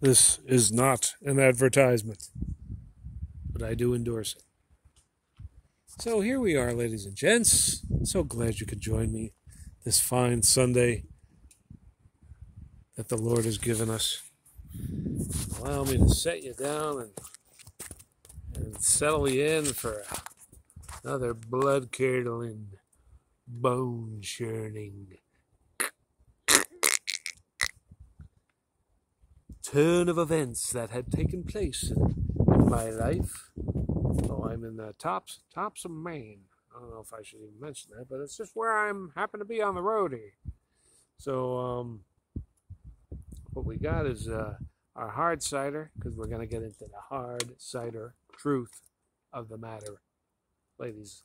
This is not an advertisement, but I do endorse it. So here we are, ladies and gents. So glad you could join me this fine Sunday that the Lord has given us. Allow me to set you down and settle you in for another blood-curdling, bone-churning turn of events that had taken place in my life. Oh, I'm in the tops of Maine. I don't know if I should even mention that, but it's just where I'm happen to be on the road here. So what we got is our hard cider, because we're going to get into the hard cider truth of the matter, ladies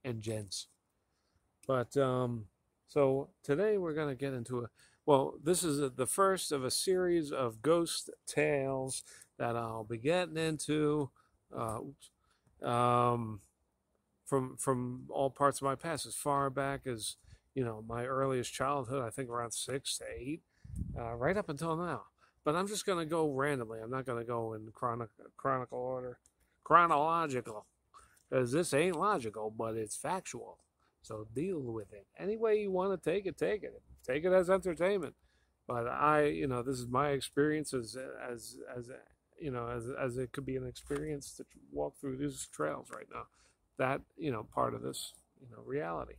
and gents. But so today we're going to get into this is the first of a series of ghost tales that I'll be getting into from all parts of my past, as far back as, my earliest childhood, I think around 6 to 8, right up until now. But I'm just going to go randomly. I'm not going to go in chronological order, because this ain't logical, but it's factual. So deal with it. Any way you want to take it, take it. Take it as entertainment. But this is my experience as it could be an experience to walk through these trails right now. That, part of this, reality.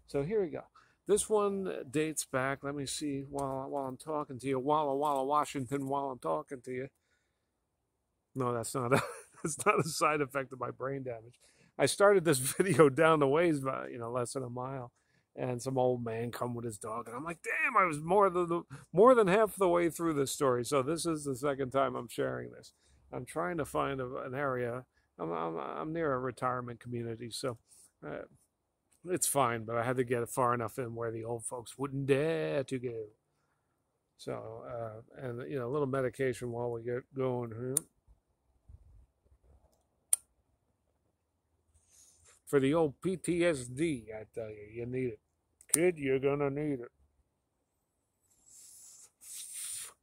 So here we go. This one dates back, let me see, while I'm talking to you, Walla Walla, Washington, while I'm talking to you. No, that's not that's not a side effect of my brain damage. I started this video down the ways by, less than a mile, and some old man come with his dog, and I'm like, damn, I was more than half the way through this story. So this is the second time I'm sharing this. I'm trying to find an area. I'm near a retirement community, so it's fine, but I had to get far enough in where the old folks wouldn't dare to go. So, and a little medication while we get going here. For the old PTSD, I tell you, you need it. Kid, you're gonna need it.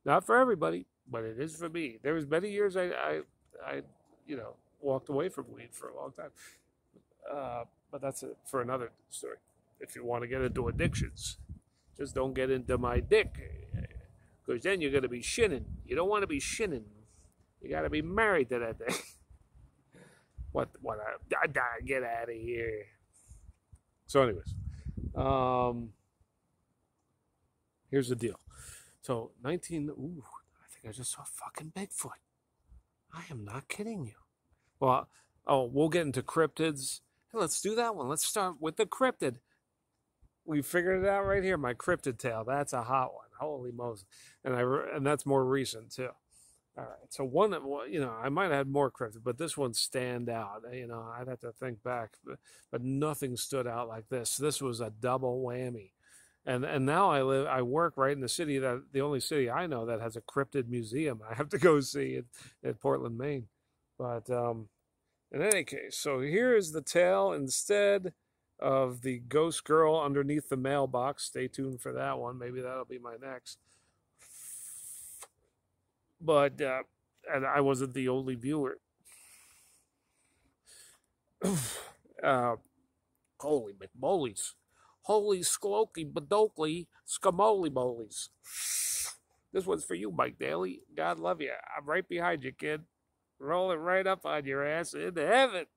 Not for everybody, but it is for me. There was many years I walked away from weed for a long time. But that's it for another story. If you want to get into addictions, just don't get into my dick, because then you're going to be shinning. You don't want to be shinning. You got to be married to that thing. Get out of here. So anyways, here's the deal. So I think I just saw fucking Bigfoot. I am not kidding you. Well, we'll get into cryptids. Hey, let's do that one. Let's start with the cryptid. We figured it out right here. My cryptid tale. That's a hot one. Holy Moses. And that's more recent too. All right. So one, I might have had more cryptid, but this one stand out. I'd have to think back, but nothing stood out like this. This was a double whammy. And now I work right in the only city I know that has a cryptid museum. I have to go see it at Portland, Maine. But in any case, so here is the tale instead of the ghost girl underneath the mailbox. Stay tuned for that one. Maybe that'll be my next. But, and I wasn't the only viewer. Holy McMolies. Holy Skloky Badokely Skamoli Bolies. This one's for you, Mike Daly. God love you. I'm right behind you, kid. Rolling right up on your ass into heaven.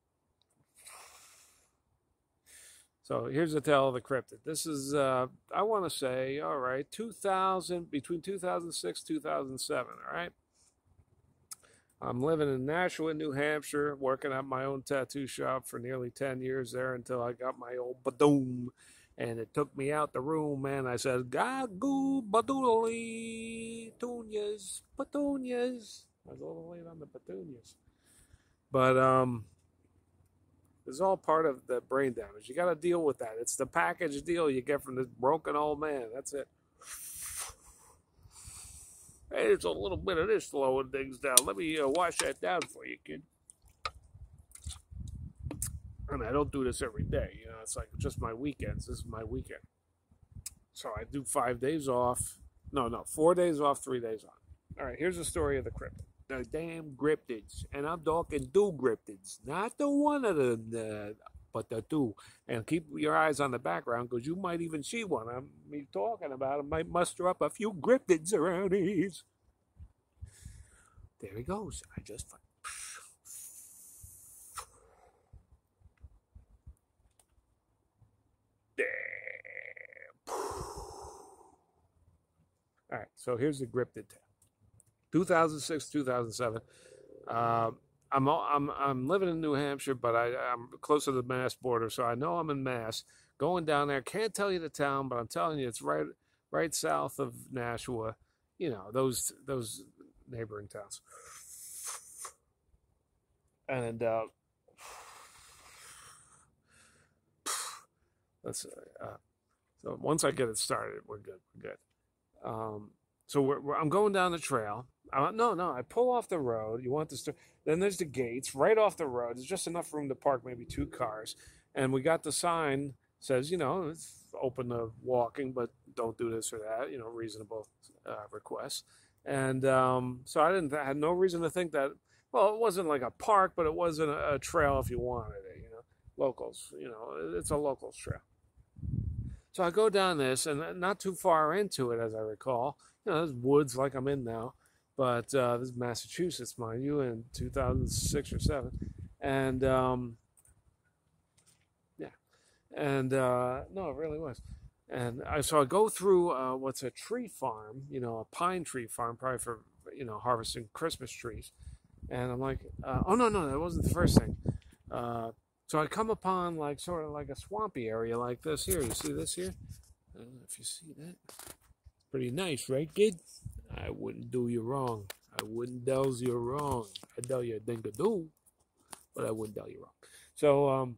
So here's the tale of the cryptid. This is, I want to say, all right, between 2006 2007, all right? I'm living in Nashua, New Hampshire, working at my own tattoo shop for nearly 10 years there until I got my old badoom. And it took me out the room, and I said, Gagoo badoodly, petunias. I was a little late on the petunias. But it's all part of the brain damage. You got to deal with that. It's the package deal you get from this broken old man. That's it. Hey, there's a little bit of this slowing things down. Let me wash that down for you, kid. And I don't do this every day. It's like just my weekends. This is my weekend. So I do 5 days off. No, 4 days off, 3 days on. All right, here's the story of the cryptid. The damn cryptids, and I'm talking two cryptids, not the one of the, but the two. And keep your eyes on the background because you might even see one. I'm me talking about it might muster up a few cryptids around these. There he goes. I just. Damn. All right, so here's the cryptid tale. 2006, 2007. I'm living in New Hampshire, but I'm close to the Mass border, so I know I'm in Mass. Going down there, can't tell you the town, but I'm telling you, it's right south of Nashua. You know those neighboring towns. And let's so once I get it started, we're good. We're good. So I'm going down the trail. No, I pull off the road. You want this to, then there's the gates right off the road. There's just enough room to park maybe two cars. And we got the sign says, it's open to walking, but don't do this or that, reasonable requests. And so I had no reason to think that, well, it wasn't like a park, but it wasn't a trail if you wanted it, locals, it's a locals trail. So I go down this, and not too far into it, as I recall, there's woods like I'm in now, but this is Massachusetts, mind you, in 2006 or 7, and yeah, and no, it really was, and so I go through what's a tree farm, a pine tree farm, probably for harvesting Christmas trees, and I'm like, oh no, that wasn't the first thing. So I come upon sort of like a swampy area like this here. You see this here? I don't know if you see that. It's pretty nice, right, kid? I wouldn't do you wrong. I wouldn't tell you wrong. I'd tell you a thing to do, but I wouldn't tell you wrong. So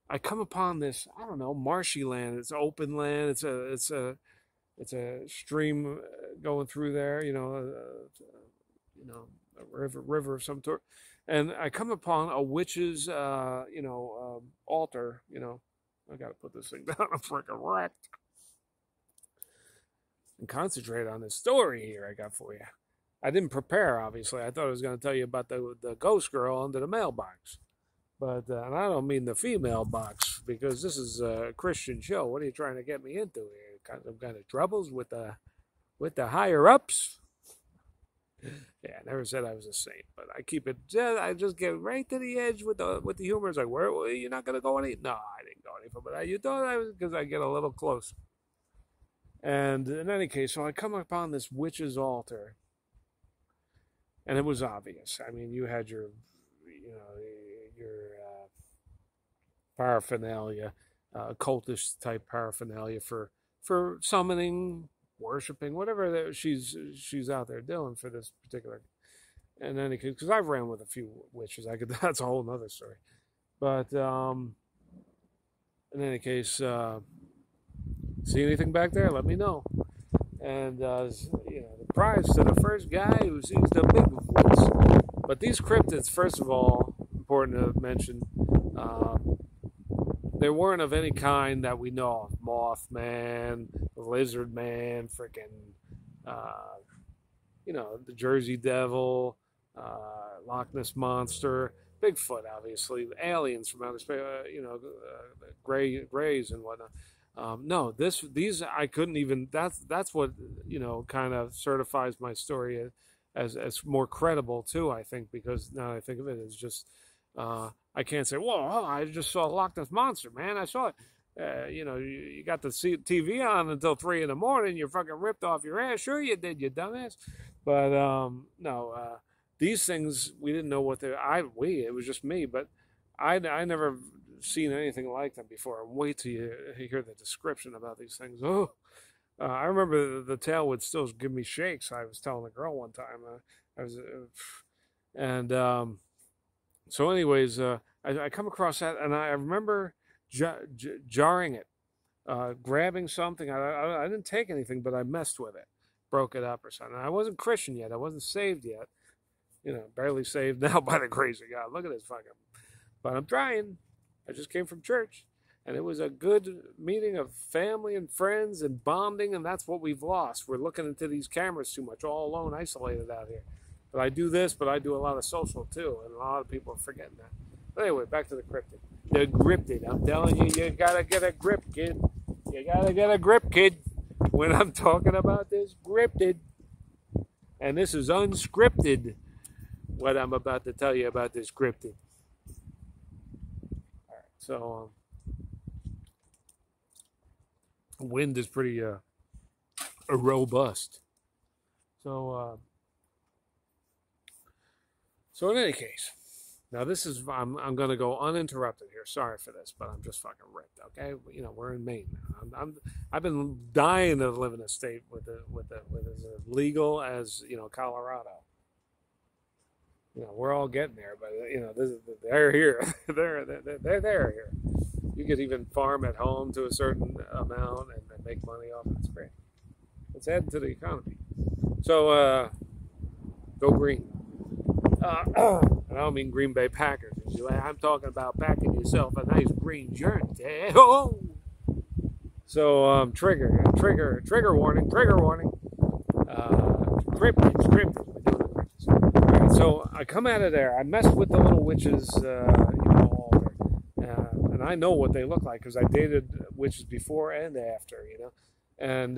I come upon this, I don't know, marshy land. It's open land. It's a stream going through there. A river of some sort. And I come upon a witch's, altar. I got to put this thing down. I'm freaking wrecked. And concentrate on this story here I got for you. I didn't prepare, obviously. I thought I was going to tell you about the ghost girl under the mailbox. But, and I don't mean the female box, because this is a Christian show. What are you trying to get me into here? Some kind of troubles with the higher-ups? Yeah, I never said I was a saint, but I keep it. I just get right to the edge with the humor. It's like, where you're not gonna go any? No, I didn't go any. But you thought I was, because I get a little closer. And in any case, so I come upon this witch's altar, and it was obvious. I mean, you had your paraphernalia, cultish type paraphernalia for summoning, worshiping, whatever she's out there doing for this particular. And then because I've ran with a few witches, that's a whole nother story. But in any case, see anything back there? Let me know. And the prize to the first guy who sees the Bigfoots. But these cryptids, first of all, important to mention, they weren't of any kind that we know of. Mothman, Lizard Man, freaking, the Jersey Devil, Loch Ness Monster, Bigfoot, obviously, aliens from outer space, grays and whatnot. No, these I couldn't even. That's what kind of certifies my story as more credible too. I think, because now I think of it as just. I can't say, whoa, I just saw Loch Ness Monster, man. I saw it. You got the TV on until 3 in the morning. You're fucking ripped off your ass. Sure you did, you dumbass. But no, these things, we didn't know what it was just me, but I never seen anything like them before. Wait till you hear the description about these things. Oh, I remember the tail would still give me shakes. I was telling a girl one time. So anyways, I come across that, and I remember jarring it, grabbing something. I didn't take anything, but I messed with it, broke it up or something. I wasn't Christian yet. I wasn't saved yet. Barely saved now by the grace of God. Look at this fucking. But I'm trying. I just came from church. And it was a good meeting of family and friends and bonding, and that's what we've lost. We're looking into these cameras too much, all alone, isolated out here. But I do this, but I do a lot of social too, and a lot of people are forgetting that. But anyway, back to the cryptid. The cryptid. I'm telling you, you gotta get a grip, kid. You gotta get a grip, kid, when I'm talking about this cryptid. And this is unscripted, what I'm about to tell you about this cryptid. All right, so wind is pretty robust. So in any case, now this is I'm going to go uninterrupted here. Sorry for this, but I'm just fucking ripped. Okay, you know we're in Maine. I've been dying to live in a state with as legal as Colorado. We're all getting there, but they're here. they're there here. You could even farm at home to a certain amount and make money off it. It's great. It's adding to the economy. So go green. And I don't mean Green Bay Packers. I'm talking about packing yourself a nice green shirt. Oh! So trigger warning. Cryptids. All right, so I come out of there. I messed with the little witches, altar, and I know what they look like because I dated witches before and after, and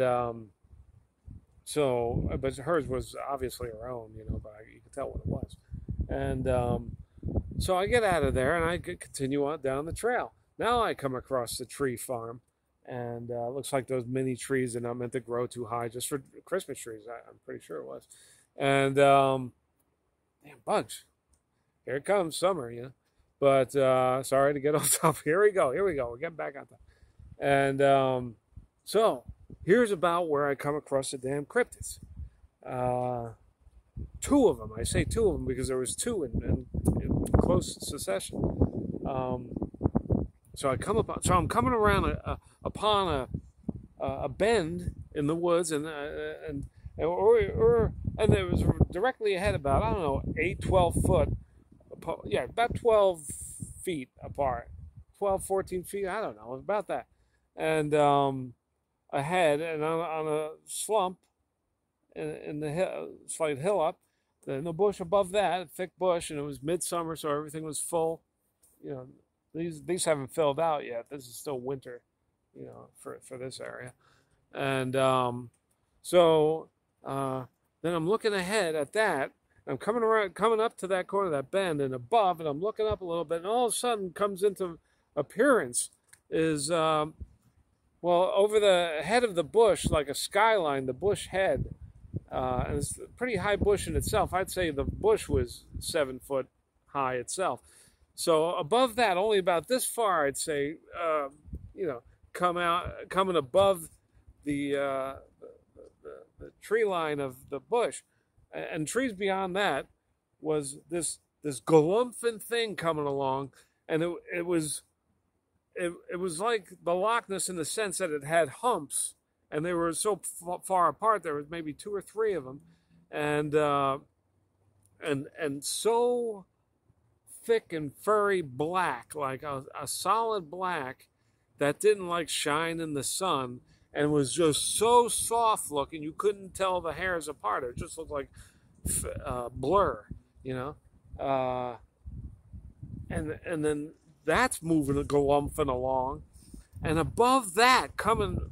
but hers was obviously her own, but you could tell what it was, and so I get out of there and I continue on down the trail. Now I come across the tree farm, and it looks like those mini trees are not meant to grow too high, just for Christmas trees. I'm pretty sure it was, and damn bugs. Here it comes, summer, But sorry to get off topic. Here we go. We're getting back on top. And so here's about where I come across the damn cryptids. Two of them. I say two of them because there was two in close succession. So I'm coming around upon a bend in the woods, and it was directly ahead, about 12 foot. Yeah, about 12 feet apart, 12, 14 feet. I don't know, about that. And ahead, and on a slump in the hill, slight hill up, then the bush above that, a thick bush, and it was midsummer, so everything was full. These haven't filled out yet. This is still winter, for this area. And then I'm looking ahead at that. I'm coming up to that corner, that bend, and above, and I'm looking up a little bit, and all of a sudden comes into appearance is, over the head of the bush, like a skyline, the bush head, and it's a pretty high bush in itself. I'd say the bush was 7 foot high itself. So above that, only about this far, I'd say, coming above the tree line of the bush, and trees beyond that was this galumphing thing coming along, and it was like the Loch Ness in the sense that it had humps, and they were so far apart. There was maybe 2 or 3 of them, and so thick and furry black, like a solid black that didn't shine in the sun, and was just so soft looking you couldn't tell the hairs apart. It just looked like blur, and then that's moving, galumphing along, and above that,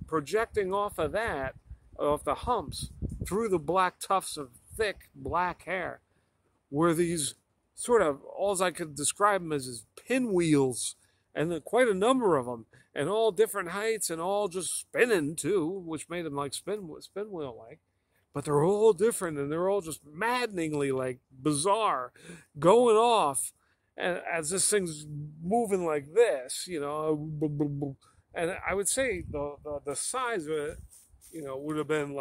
projecting off the humps through the black tufts of thick black hair, were these sort of, all I could describe them as pinwheels, and quite a number of them, and all different heights, and all just spinning too, which made them like spin wheel like. But they're all different, and they're all just maddeningly bizarre, going off, and as this thing's moving like this, and I would say the size of it, would have been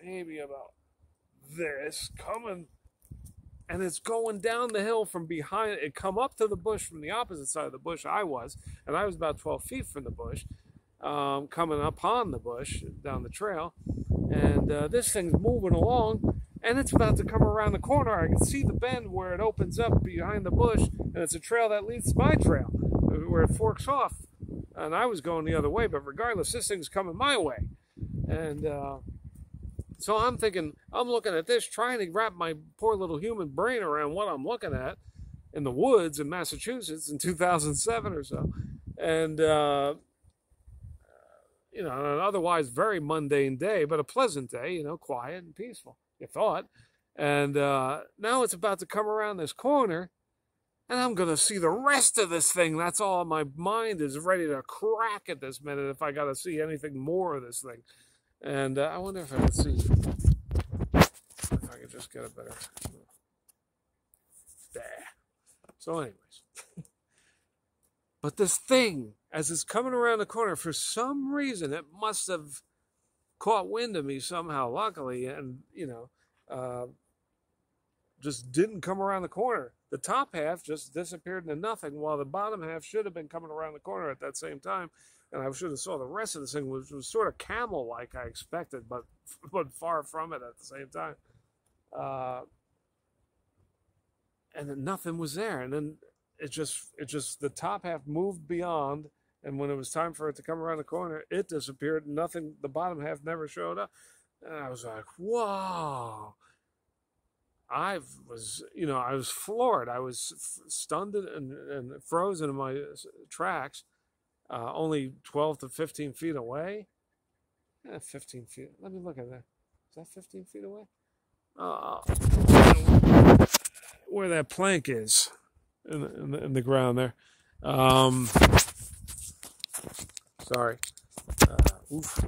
maybe about this coming. And it's going down the hill from behind. It come up to the bush from the opposite side of the bush I was about 12 feet from the bush, coming upon the bush down the trail. And this thing's moving along, and it's about to come around the corner. I can see the bend where it opens up behind the bush, and it's a trail that leads to my trail, where it forks off. and I was going the other way. But regardless, this thing's coming my way, and so I'm thinking, I'm looking at this, trying to wrap my poor little human brain around what I'm looking at in the woods in Massachusetts in 2007 or so, and you know, an otherwise very mundane day, but a pleasant day, you know, quiet and peaceful, you thought. And now it's about to come around this corner, and I'm going to see the rest of this thing. That's all. My mind is ready to crack at this minute if I got to see anything more of this thing. And I wonder if I could see, if I could just get a better. There. So, anyways. But this thing, as it's coming around the corner, for some reason, it must have caught wind of me somehow, luckily, and, you know, just didn't come around the corner. The top half just disappeared into nothing, while the bottom half should have been coming around the corner at that same time. And I should have saw the rest of this thing, which was sort of camel-like, I expected, but far from it at the same time. And then nothing was there. And then it just the top half moved beyond, and when it was time for it to come around the corner, it disappeared. Nothing, the bottom half never showed up. And I was like, whoa. I was floored. I was stunned and frozen in my tracks, only 12 to 15 feet away. 15 feet. Let me look at that. Is that 15 feet away? Where that plank is in the ground there. Sorry. Oof.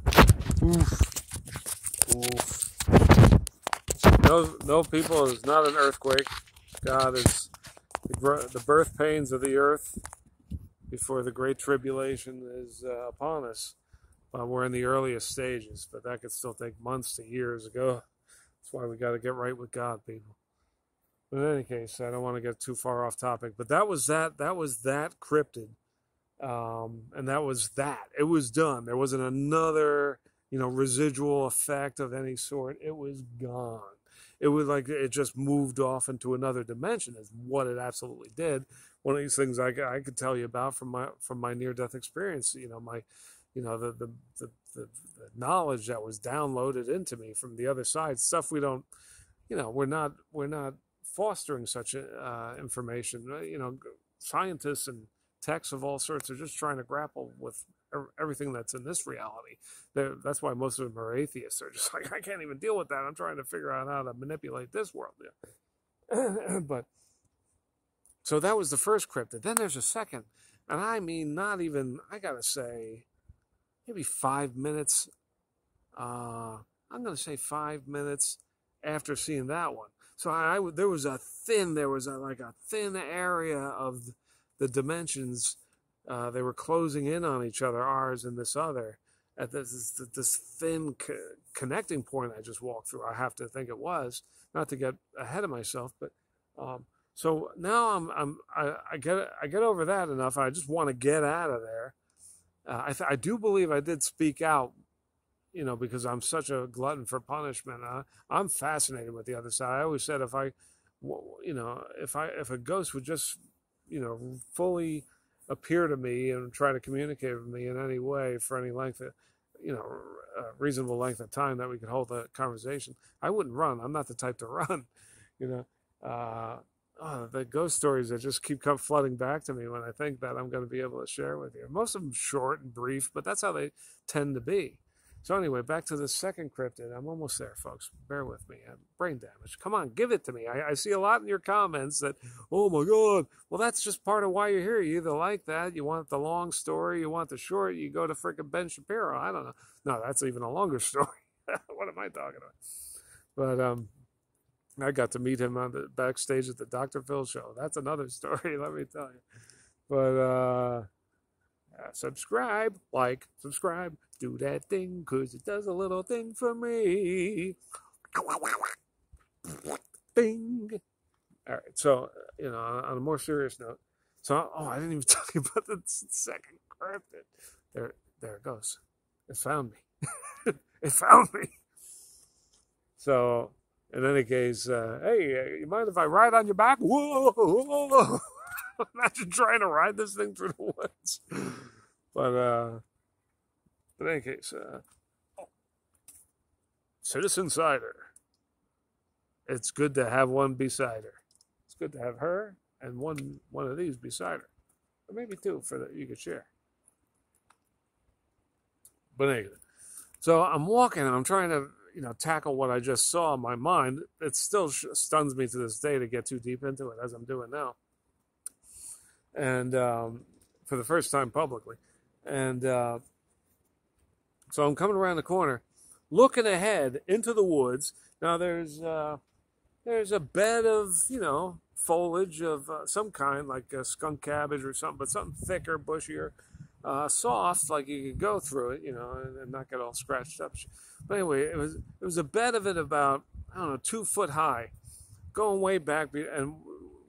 No, people, it's not an earthquake. God is the birth pains of the earth before the great tribulation is upon us. We're in the earliest stages, but that could still take months to years ago. That's why we got to get right with God, people. But in any case, I don't want to get too far off topic. But that was that cryptid, and that was that. It was done. There wasn't another, residual effect of any sort. It was gone. It was like it just moved off into another dimension. Is what it absolutely did. One of these things I could tell you about from my near-death experience. The knowledge that was downloaded into me from the other side. Stuff we don't. We're not fostering such information. Scientists and techs of all sorts are just trying to grapple with everything that's in this reality. That's why most of them are atheists. They're just like, I can't even deal with that. I'm trying to figure out how to manipulate this world. But so that was the first cryptid. Then there's a second, and I mean, not even, I gotta say, maybe 5 minutes. I'm gonna say 5 minutes after seeing that one. So there was a thin area of the dimensions. They were closing in on each other, ours and this other, at this thin connecting point I just walked through. I have to think it was, not to get ahead of myself, but so now I get over that enough. I just want to get out of there. I do believe I did speak out, because I'm such a glutton for punishment. I'm fascinated with the other side. I always said if a ghost would just, fully appear to me and try to communicate with me in any way for any length of, reasonable length of time that we could hold a conversation, I wouldn't run. I'm not the type to run, the ghost stories that just keep flooding back to me when I think that I'm going to be able to share with you. Most of them short and brief, but that's how they tend to be. So anyway, back to the second cryptid. I'm almost there, folks. Bear with me. Brain damage. Come on, give it to me. I see a lot in your comments that, oh my God. Well, that's just part of why you're here. You either like that, you want the long story, you want the short, you go to frickin' Ben Shapiro. I don't know. No, that's even a longer story. What am I talking about? But I got to meet him on the backstage at the Dr. Phil show. That's another story, let me tell you. But subscribe, subscribe. Do that thing, because it does a little thing for me. Ding. All right, so, on a more serious note. So, I didn't even tell you about the second cryptid. There it goes. It found me. It found me. So, in any case, hey, you mind if I ride on your back? Whoa, whoa. Imagine trying to ride this thing through the woods. But in any case, Citizen Cider. It's good to have one beside her. It's good to have her and one of these beside her, or maybe two for that you could share. But anyway, so I'm walking and I'm trying to tackle what I just saw in my mind. It still stuns me to this day to get too deep into it as I'm doing now, and for the first time publicly, and so I'm coming around the corner, looking ahead into the woods. Now there's a bed of foliage of some kind, like skunk cabbage or something, but something thicker, bushier, soft, like you could go through it, and not get all scratched up. But anyway, it was a bed of it about, I don't know, 2 foot high, going way back, and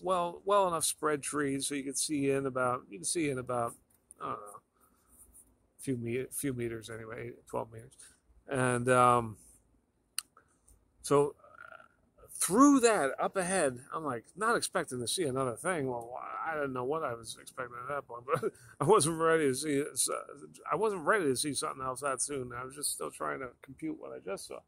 well enough spread trees so you could see in about I don't know, few meters anyway, 12 meters, and so through that up ahead, I'm like not expecting to see another thing. Well, I didn't know what I was expecting at that point, but I wasn't ready to see it. I wasn't ready to see something else that soon. I was just still trying to compute what I just saw.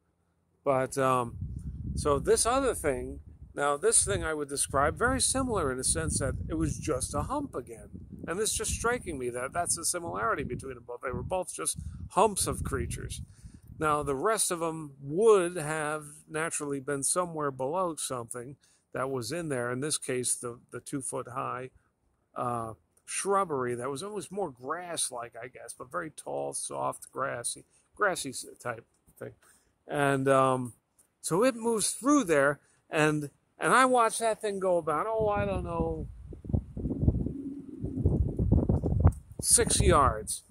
But so this other thing, now this thing I would describe very similar in the sense that it was just a hump again. And it's just striking me that that's the similarity between them both. They were both just humps of creatures. Now, the rest of them would have naturally been somewhere below something that was in there. In this case, the 2 foot high shrubbery that was almost more grass-like, I guess, but very tall, soft, grassy type thing. And so it moves through there, and I watched that thing go about, I don't know, 6 yards.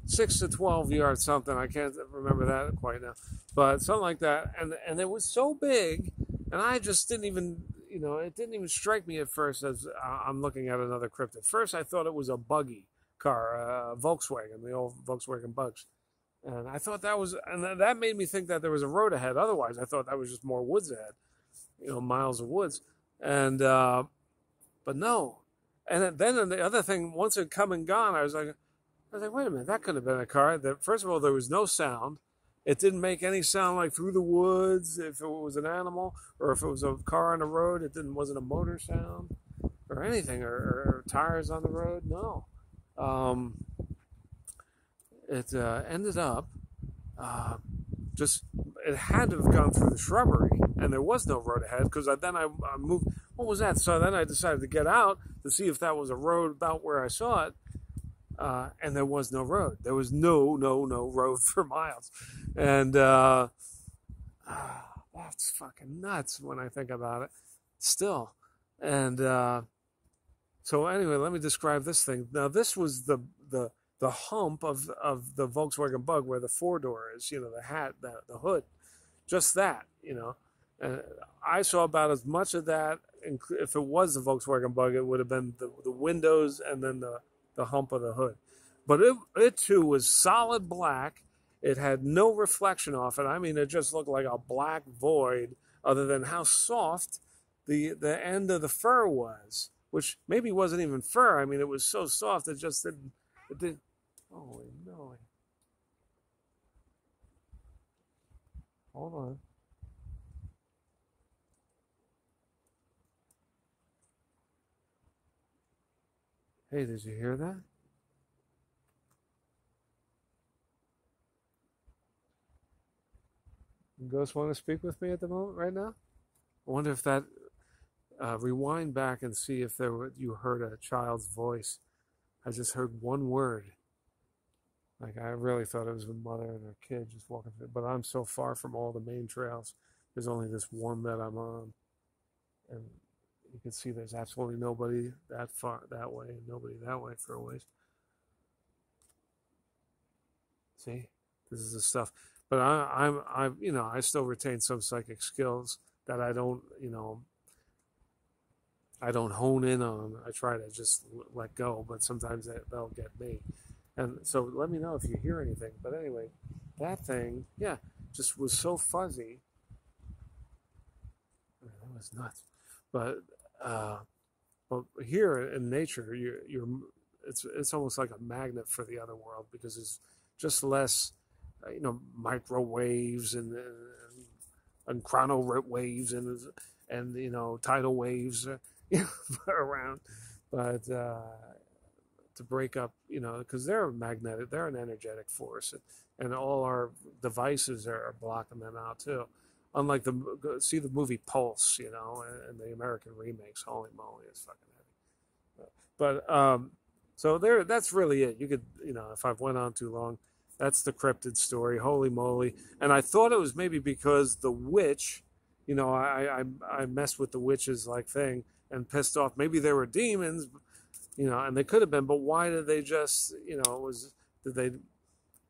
6 to 12 yards, something. I can't remember that quite now, but something like that. And it was so big, and I just didn't even, it didn't even strike me at first as I'm looking at another cryptid. First, I thought it was a buggy car, Volkswagen, the old Volkswagen Bugs, and I thought that was, and that made me think that there was a road ahead. Otherwise, I thought that was just more woods ahead, miles of woods, and but no. And then the other thing, once it come and gone, I was like, wait a minute, that could have been a car. First of all, there was no sound. It didn't make any sound like through the woods if it was an animal, or if it was a car on the road, wasn't a motor sound or anything, or tires on the road. No. It ended up it had to have gone through the shrubbery, and there was no road ahead, because then I moved. What was that? So then I decided to get out to see if that was a road about where I saw it. And there was no road. There was no road for miles. And that's fucking nuts when I think about it still. And so anyway, let me describe this thing. Now, this was the hump of the Volkswagen Bug where the 4-door is, the hat, the hood. Just that, And I saw about as much of that. If it was the Volkswagen Bug, it would have been the windows and then the hump of the hood. But it too was solid black. It had no reflection off it. I mean, it just looked like a black void, other than how soft the end of the fur was, which maybe wasn't even fur. I mean, it was so soft it just didn't. Holy no. Hold on. Hey, did you hear that? Ghost want to speak with me at the moment, right now? I wonder if that, rewind back and see if you heard a child's voice. I just heard one word. Like, I really thought it was a mother and her kid just walking through. But I'm so far from all the main trails. There's only this one that I'm on. And you can see there's absolutely nobody that far that way and nobody that way for a ways. See, this is the stuff. But I still retain some psychic skills that I don't hone in on. I try to just let go, but sometimes they'll get me. And so let me know if you hear anything. But anyway, that thing, yeah, just was so fuzzy. That was nuts. But here in nature, it's almost like a magnet for the other world because it's just less, microwaves and chrono waves and tidal waves around, but to break up, because they're magnetic, they're an energetic force, and all our devices are blocking them out too. Unlike see the movie Pulse, and the American remakes. Holy moly, it's fucking heavy. But so there, that's really it. You could, if I've went on too long, that's the cryptid story. Holy moly! And I thought it was maybe because the witch, I messed with the witches like thing and pissed off. Maybe they were demons, and they could have been. But why did they just, did they,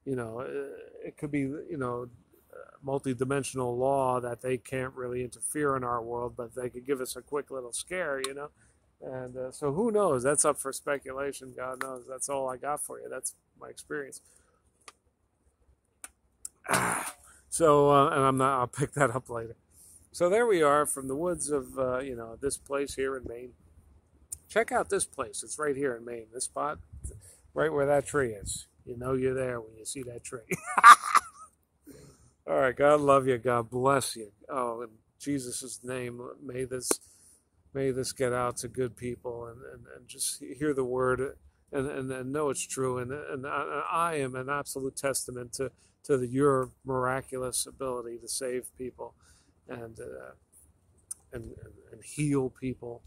it could be, multi-dimensional law that they can't really interfere in our world, but they could give us a quick little scare, and so who knows? That's up for speculation. God knows. That's all I got for you. That's my experience. So and I'll pick that up later. So there we are from the woods of this place here in Maine. Check out this place. It's right here in Maine. This spot, right where that tree is. You're there when you see that tree. All right, God love you. God bless you. Oh, in Jesus' name, may this get out to good people and just hear the word and know it's true. And I am an absolute testament to your miraculous ability to save people and heal people.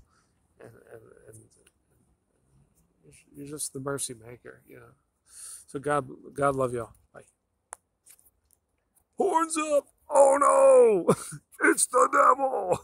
And you're just the mercy maker, So God love y'all. Bye. Horns up! Oh no! It's the devil!